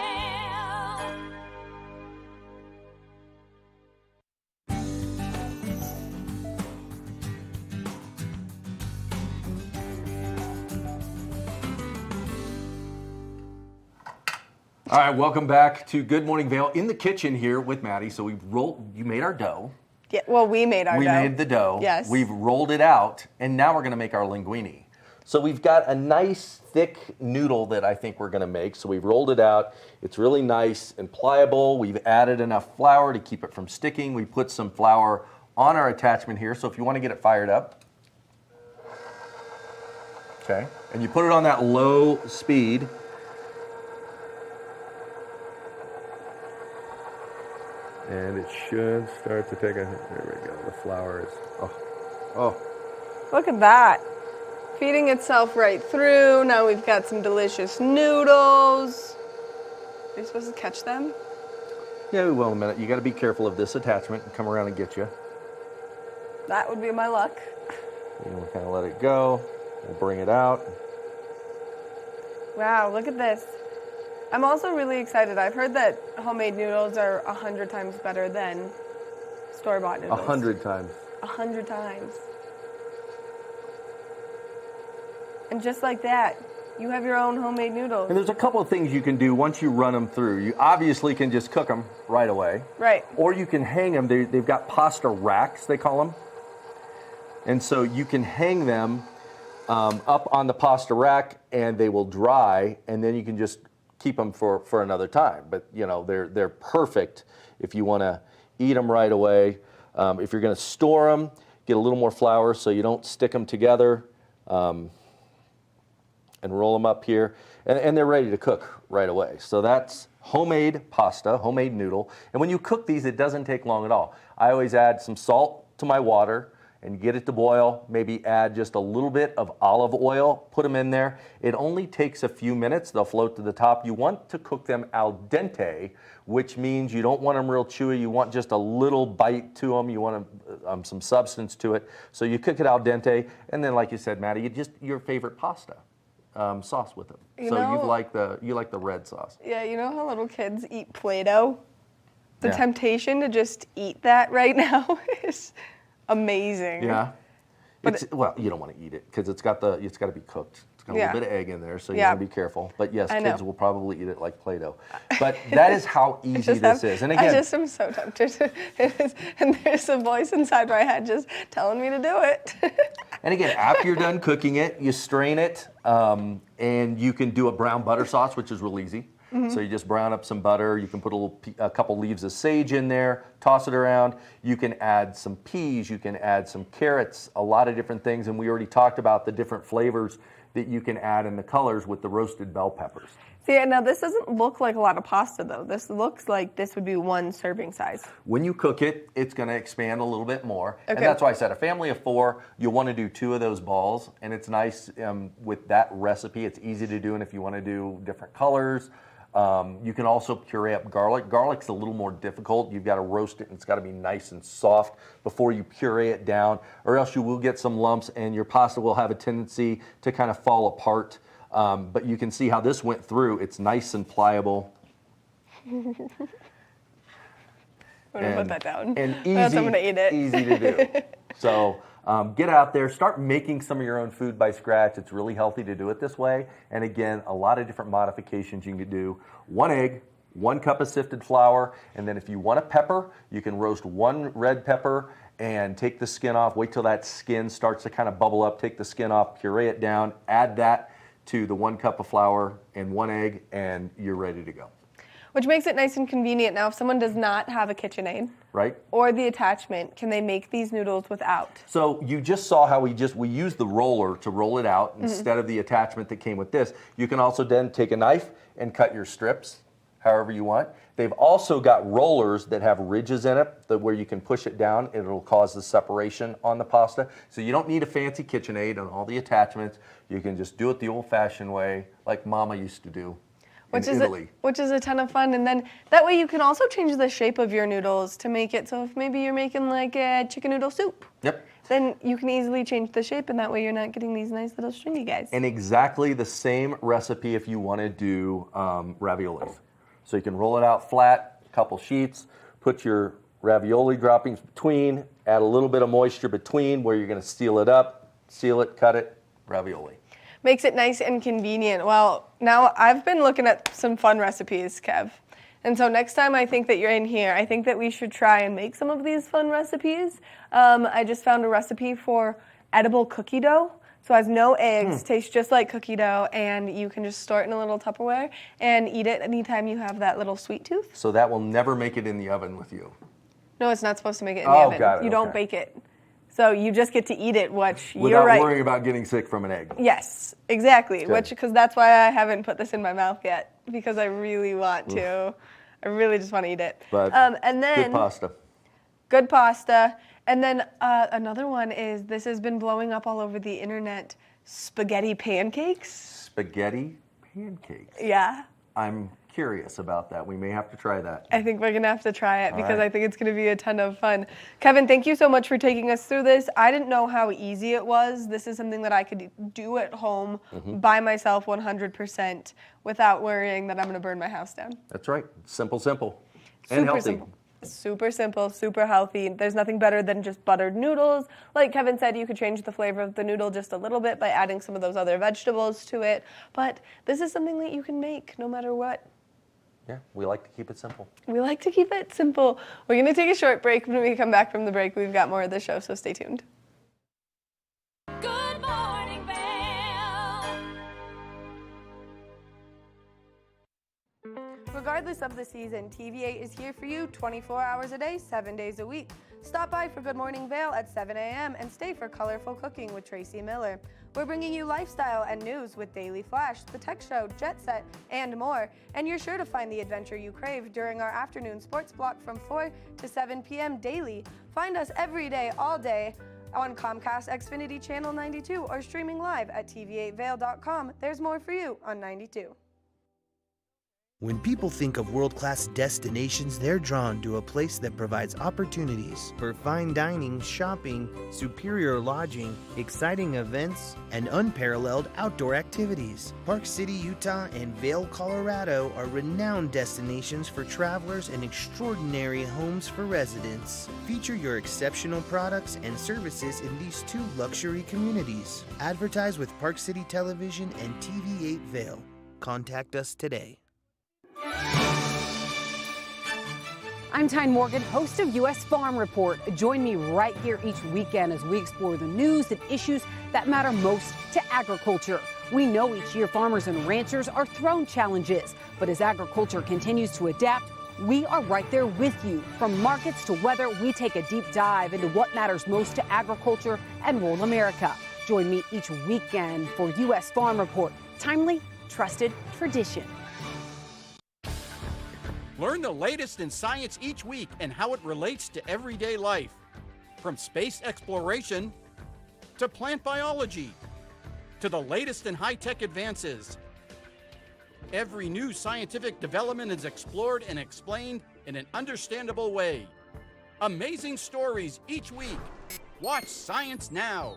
All right, welcome back to Good Morning Vail. In the kitchen here with Maddie. So you made our dough. Yeah, well, we made our dough. We made the dough. Yes. We've rolled it out, and now we're gonna make our linguine. So we've got a nice thick noodle that I think we're gonna make. So we've rolled it out. It's really nice and pliable. We've added enough flour to keep it from sticking. We put some flour on our attachment here. So if you wanna get it fired up, okay, and you put it on that low speed. And it should start to take a, there we go, the flour is, oh. Look at that. Feeding itself right through. Now we've got some delicious noodles. Are you supposed to catch them? Yeah, we will in a minute. You gotta be careful of this attachment and come around and get you. That would be my luck. And we'll kind of let it go. We'll bring it out. Wow, look at this. I'm also really excited. I've heard that homemade noodles are 100 times better than store-bought noodles. 100 times. 100 times. And just like that, you have your own homemade noodles. And there's a couple of things you can do once you run them through. You obviously can just cook them right away. Right. Or you can hang them. They've got pasta racks, they call them. And so you can hang them up on the pasta rack and they will dry, and then you can just keep them for another time. But you know, they're perfect if you want to eat them right away. If you're going to store them, get a little more flour so you don't stick them together, and roll them up here, and they're ready to cook right away. So that's homemade pasta, homemade noodle. And when you cook these, it doesn't take long at all. I always add some salt to my water and get it to boil, maybe add just a little bit of olive oil, put them in there. It only takes a few minutes, they'll float to the top. You want to cook them al dente, which means you don't want them real chewy, you want just a little bite to them, you want some substance to it. So you cook it al dente, and then like you said, Maddie, you just your favorite pasta sauce with them. You like the red sauce. Yeah, you know how little kids eat Play-Doh? The temptation to just eat that right now is amazing. Yeah. Well, you don't want to eat it because it's got to be cooked. It's got a little bit of egg in there, so you got to be careful. But yes, kids will probably eat it like Play-Doh. But that is how easy this is. And again, I just am so tempted. And there's a voice inside my head just telling me to do it. And again, after you're done cooking it, you strain it, and you can do a brown butter sauce, which is real easy. So you just brown up some butter. You can put a couple leaves of sage in there, toss it around. You can add some peas, you can add some carrots, a lot of different things. And we already talked about the different flavors that you can add in the colors with the roasted bell peppers. See, now this doesn't look like a lot of pasta though. This looks like this would be one serving size. When you cook it, it's going to expand a little bit more. Okay. And that's why I said a family of 4, you'll want to do 2 of those balls. And it's nice with that recipe. It's easy to do. And if you want to do different colors, you can also puree up garlic. Garlic's a little more difficult. You've got to roast it and it's got to be nice and soft before you puree it down, or else you will get some lumps and your pasta will have a tendency to kind of fall apart. But you can see how this went through. It's nice and pliable. I'm going to put that down. And I'm going to eat it. Easy to do. So get out there, start making some of your own food by scratch. It's really healthy to do it this way. And again, a lot of different modifications you can do. 1 egg, 1 cup of sifted flour, and then if you want a pepper, you can roast 1 red pepper and take the skin off. Wait till that skin starts to kind of bubble up. Take the skin off, puree it down, add that to the 1 cup of flour and 1 egg, and you're ready to go. Which makes it nice and convenient. Now, if someone does not have a KitchenAid, right, or the attachment, can they make these noodles without? So you just saw how we used the roller to roll it out instead of the attachment that came with this. You can also then take a knife and cut your strips however you want. They've also got rollers that have ridges in it where you can push it down. It'll cause the separation on the pasta. So you don't need a fancy KitchenAid and all the attachments. You can just do it the old-fashioned way like Mama used to do in Italy. Which is a ton of fun. And then that way you can also change the shape of your noodles to make it so if maybe you're making like a chicken noodle soup. Yep. Then you can easily change the shape, and that way you're not getting these nice little stringy guys. And exactly the same recipe if you want to do raviolis. So you can roll it out flat, a couple sheets, put your ravioli droppings between, add a little bit of moisture between where you're going to seal it up, seal it, cut it, ravioli. Makes it nice and convenient. Well, now I've been looking at some fun recipes, Kev. And so next time I think that you're in here, I think that we should try and make some of these fun recipes. I just found a recipe for edible cookie dough. So it has no eggs, tastes just like cookie dough, and you can just store it in a little Tupperware and eat it anytime you have that little sweet tooth. So that will never make it in the oven with you. No, it's not supposed to make it in the oven. Got it, you don't bake it. So you just get to eat it, which without you're right. worrying about getting sick from an egg. Yes, exactly. Good. Because that's why I haven't put this in my mouth yet, because I really want to. I really just want to eat it. But and then good pasta. Good pasta. And then another one is, this has been blowing up all over the internet, spaghetti pancakes. Spaghetti pancakes? Yeah. I'm curious about that. We may have to try that. I think we're going to have to try it because right. I think it's going to be a ton of fun. Kevin, thank you so much for taking us through this. I didn't know how easy it was. This is something that I could do at home by myself 100% without worrying that I'm going to burn my house down. That's right. Simple, simple. And Super healthy. simple. Super simple, super healthy. There's nothing better than just buttered noodles. Like Kevin said, you could change the flavor of the noodle just a little bit by adding some of those other vegetables to it. But this is something that you can make no matter what. Yeah, we like to keep it simple. We like to keep it simple. We're going to take a short break. When we come back from the break, we've got more of the show, so stay tuned. Good morning, Vail. Regardless of the season, TVA is here for you 24 hours a day, 7 days a week. Stop by for Good Morning Vail at 7 a.m. and stay for Colorful Cooking with Tracy Miller. We're bringing you lifestyle and news with Daily Flash, The Tech Show, Jet Set, and more. And you're sure to find the adventure you crave during our afternoon sports block from 4 to 7 p.m. daily. Find us every day, all day, on Comcast Xfinity Channel 92 or streaming live at tv8vail.com. There's more for you on 92. When people think of world-class destinations, they're drawn to a place that provides opportunities for fine dining, shopping, superior lodging, exciting events, and unparalleled outdoor activities. Park City, Utah, and Vail, Colorado are renowned destinations for travelers and extraordinary homes for residents. Feature your exceptional products and services in these 2 luxury communities. Advertise with Park City Television and TV8 Vail. Contact us today. I'm Tyne Morgan, host of U.S. Farm Report. Join me right here each weekend as we explore the news and issues that matter most to agriculture. We know each year farmers and ranchers are thrown challenges, but as agriculture continues to adapt, we are right there with you. From markets to weather, we take a deep dive into what matters most to agriculture and rural America. Join me each weekend for U.S. Farm Report. Timely, trusted, tradition. Learn the latest in science each week and how it relates to everyday life. From space exploration to plant biology to the latest in high-tech advances. Every new scientific development is explored and explained in an understandable way. Amazing stories each week. Watch Science Now.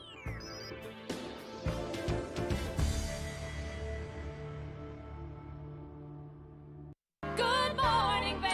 Good morning, Vail.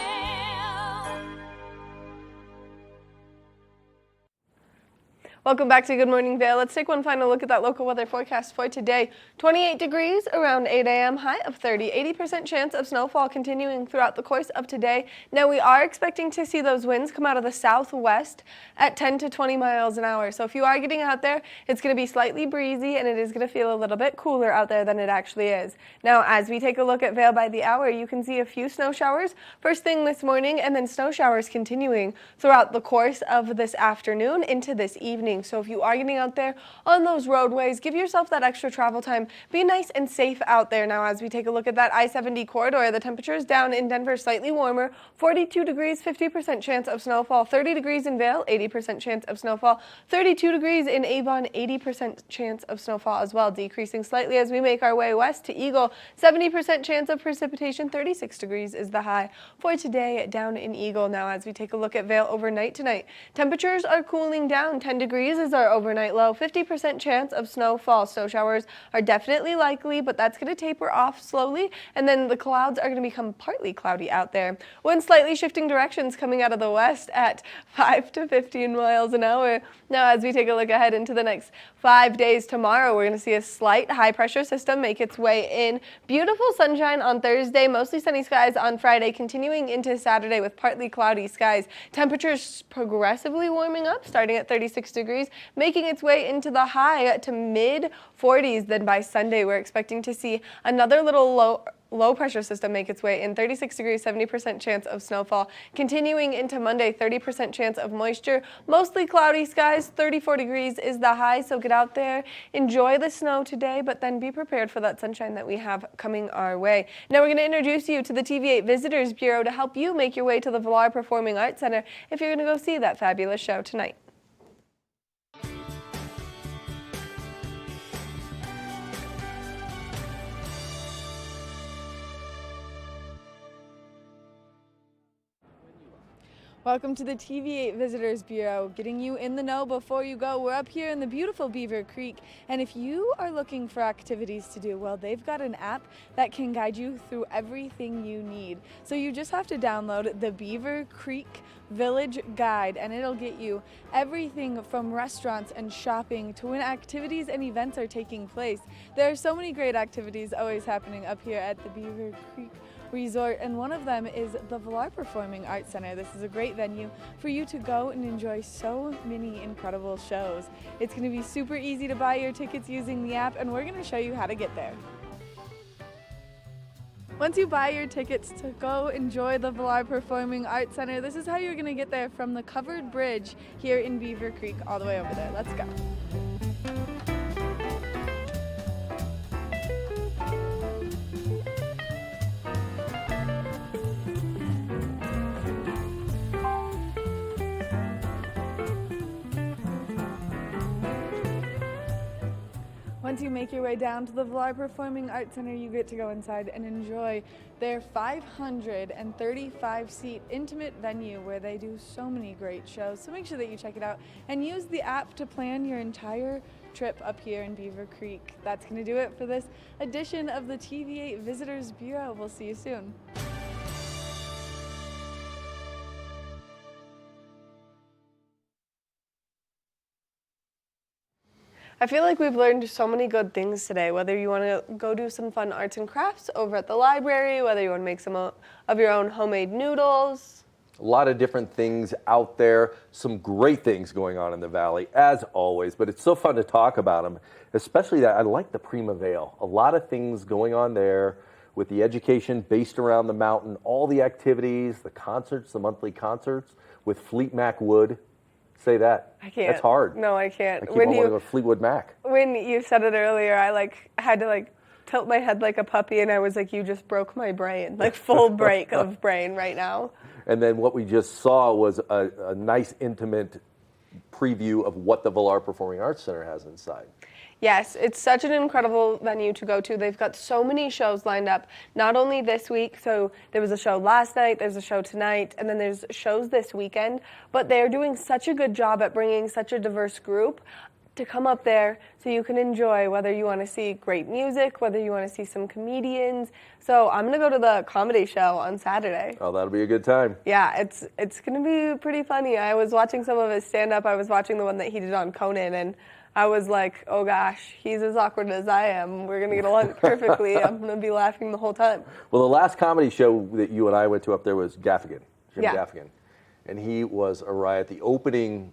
Welcome back to Good Morning Vail. Let's take one final look at that local weather forecast for today. 28 degrees around 8 a.m., high of 30, 80% chance of snowfall continuing throughout the course of today. Now we are expecting to see those winds come out of the southwest at 10 to 20 miles an hour. So if you are getting out there, it's going to be slightly breezy and it is going to feel a little bit cooler out there than it actually is. Now as we take a look at Vail by the hour, you can see a few snow showers first thing this morning and then snow showers continuing throughout the course of this afternoon into this evening. So if you are getting out there on those roadways, give yourself that extra travel time. Be nice and safe out there. Now as we take a look at that I-70 corridor, the temperatures down in Denver slightly warmer, 42 degrees, 50% chance of snowfall, 30 degrees in Vail, 80% chance of snowfall, 32 degrees in Avon, 80% chance of snowfall as well, decreasing slightly as we make our way west to Eagle, 70% chance of precipitation, 36 degrees is the high for today down in Eagle. Now as we take a look at Vail overnight tonight, temperatures are cooling down, 10 degrees is our overnight low, 50% chance of snowfall. Snow showers are definitely likely, but that's going to taper off slowly, and then the clouds are going to become partly cloudy out there. Wind slightly shifting directions coming out of the west at 5 to 15 miles an hour. Now as we take a look ahead into the next 5 days tomorrow, we're going to see a slight high pressure system make its way in. Beautiful sunshine on Thursday, mostly sunny skies on Friday, continuing into Saturday with partly cloudy skies. Temperatures progressively warming up, starting at 36 degrees, making its way into the high to mid 40s. Then by Sunday, we're expecting to see another little low pressure system make its way in, 36 degrees, 70% chance of snowfall. Continuing into Monday, 30% chance of moisture, mostly cloudy skies, 34 degrees is the high, so get out there, enjoy the snow today, but then be prepared for that sunshine that we have coming our way. Now we're going to introduce you to the TV8 Visitors Bureau to help you make your way to the Vail Performing Arts Center if you're going to go see that fabulous show tonight. Welcome to the TV8 Visitors Bureau, getting you in the know before you go. We're up here in the beautiful Beaver Creek, and if you are looking for activities to do, well, they've got an app that can guide you through everything you need. So you just have to download the Beaver Creek Village Guide, and it'll get you everything from restaurants and shopping to when activities and events are taking place. There are so many great activities always happening up here at the Beaver Creek Resort, and one of them is the Vail Performing Arts Center. This is a great venue for you to go and enjoy so many incredible shows. It's going to be super easy to buy your tickets using the app, and we're going to show you how to get there. Once you buy your tickets to go enjoy the Vail Performing Arts Center, this is how you're going to get there from the covered bridge here in Beaver Creek all the way over there. Let's go. Once you make your way down to the Vail Performing Arts Center, you get to go inside and enjoy their 535-seat intimate venue where they do so many great shows. So make sure that you check it out and use the app to plan your entire trip up here in Beaver Creek. That's going to do it for this edition of the TV8 Visitors Bureau. We'll see you soon. I feel like we've learned so many good things today, whether you want to go do some fun arts and crafts over at the library, whether you want to make some of your own homemade noodles. A lot of different things out there, some great things going on in the Valley, as always, but it's so fun to talk about them, especially that I like the Prima Vail. A lot of things going on there with the education based around the mountain, all the activities, the concerts, the monthly concerts with Fleet Mac Wood. Say that. I can't. That's hard. No, I can't. I keep on wanting to go to Fleetwood Mac. When you said it earlier, I had to tilt my head like a puppy, and I was like, you just broke my brain, like full break of brain right now. And then what we just saw was a nice, intimate preview of what the Vail Performing Arts Center has inside. Yes, it's such an incredible venue to go to. They've got so many shows lined up, not only this week, so there was a show last night, there's a show tonight, and then there's shows this weekend, but they're doing such a good job at bringing such a diverse group to come up there so you can enjoy, whether you want to see great music, whether you want to see some comedians. So I'm going to go to the comedy show on Saturday. Oh, that'll be a good time. Yeah, it's going to be pretty funny. I was watching some of his stand-up. I was watching the one that he did on Conan, and I was like, oh gosh, he's as awkward as I am. We're going to get along perfectly. I'm going to be laughing the whole time. Well, the last comedy show that you and I went to up there was Gaffigan, Jim Gaffigan. And he was a riot. The opening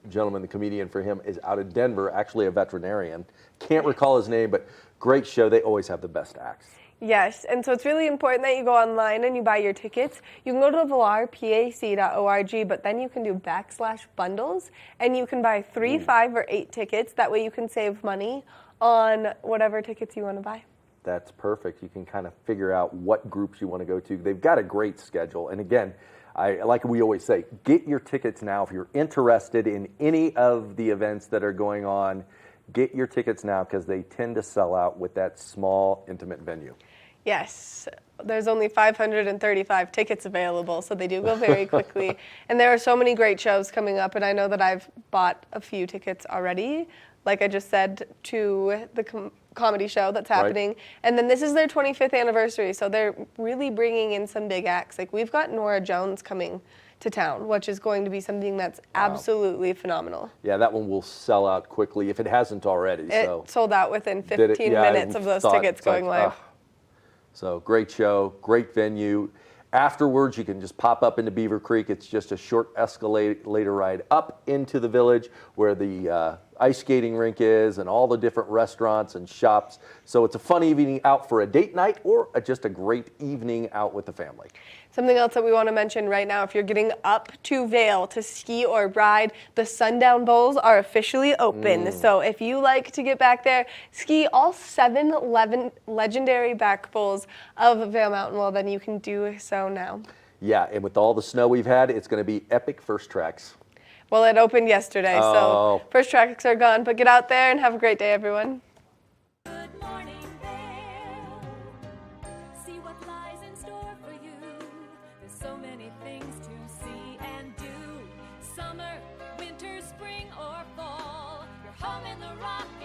gentleman, the comedian for him, is out of Denver, actually a veterinarian. Can't recall his name, but great show. They always have the best acts. Yes, and so it's really important that you go online and you buy your tickets. You can go to valarpac.org, but then you can do /bundles, and you can buy 3, 5, or 8 tickets. That way you can save money on whatever tickets you want to buy. That's perfect. You can kind of figure out what groups you want to go to. They've got a great schedule. And again, like we always say, get your tickets now. If you're interested in any of the events that are going on, get your tickets now because they tend to sell out with that small, intimate venue. Yes, there's only 535 tickets available, so they do go very quickly. And there are so many great shows coming up, and I know that I've bought a few tickets already, like I just said, to the comedy show that's happening. Right. And then this is their 25th anniversary, so they're really bringing in some big acts. Like we've got Norah Jones coming to town, which is going to be something that's absolutely phenomenal. Yeah, that one will sell out quickly if it hasn't already. It sold out within 15 minutes of those tickets going live. So great show, great venue. Afterwards, you can just pop up into Beaver Creek. It's just a short escalator ride up into the village where the ice skating rink is and all the different restaurants and shops. So it's a fun evening out for a date night or just a great evening out with the family. Something else that we want to mention right now, if you're getting up to Vail to ski or ride, the Sundown Bowls are officially open. So if you like to get back there, ski all 7 legendary back bowls of Vail Mountain, well, then you can do so now. Yeah, and with all the snow we've had, it's going to be epic first tracks. Well, it opened yesterday, so first tracks are gone. But get out there and have a great day, everyone. Good morning, Vail. See what lies in store for you. There's so many things to see and do. Summer, winter, spring, or fall. You're home in the Rockies.